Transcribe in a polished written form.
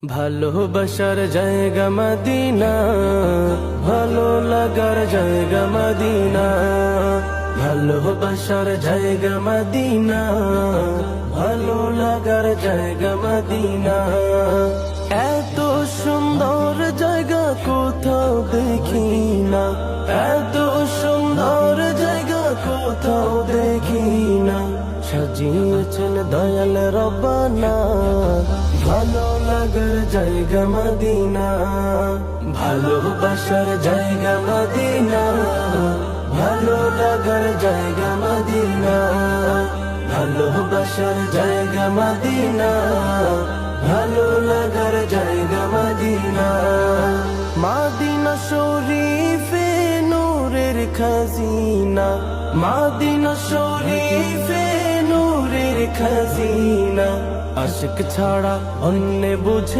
ভালোবাসার জায়গা মদিনা, ভালো লাগার জায়গা মদিনা। ভালোবাসার জায়গা মদিনা, ভালো লাগার জায়গা মদিনা। এত সুন্দর জায়গা কোথাও দেখি না, এত সুন্দর জায়গা কোথাও দেখি না। সাজিয়েছেন দয়াল রব্বানা, ভালো লাগার জায়গা মদিনা। ভালোবাসার জায়গা মদিনা, ভালো লাগার জায়গা মদিনা। ভালোবাসার জায়গা মদিনা, ভালো লাগার জায়গা মদিনা। মদিনা শরীফে নূরের খাজিনা, মদিনা শরীফে নূরের খাজিনা। আশিক ছাড়া অন্য বুঝে